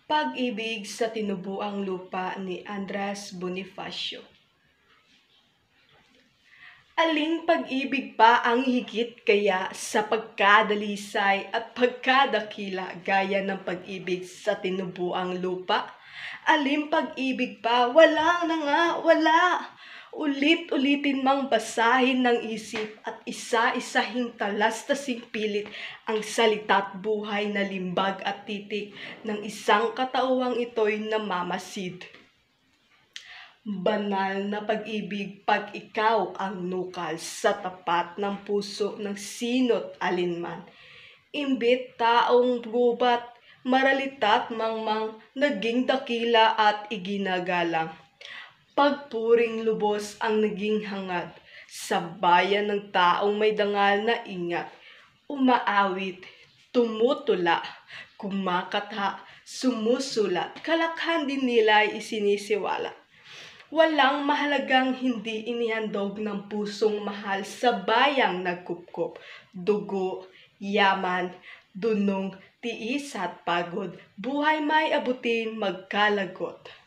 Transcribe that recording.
Pag-ibig sa tinubuang lupa ni Andres Bonifacio. Aling pag-ibig pa ang higit kaya sa pagkadalisay at pagkadakila gaya ng pag-ibig sa tinubuang lupa? Aling pag-ibig pa? Wala na nga, wala! Ulit-ulitin mang basahin ng isip at isa-isahing talastasing pilit ang salita't buhay na limbag at titik ng isang katauhang ito'y namamasid. Banal na pag-ibig pag ikaw ang nukal sa tapat ng puso ng sino't alinman. Imbit taong gubat, maralita't mangmang, naging dakila at iginagalang. Pagpuring lubos ang naging hangad sa bayan ng taong may dangal na ingat. Umaawit, tumutula, kumakatha, sumusulat, kalakhan din nila ay isinisiwala. Walang mahalagang hindi inihandog ng pusong mahal sa bayang nagkupkop, dugo, yaman, dunong, tiis at pagod, buhay may abutin magkalagot.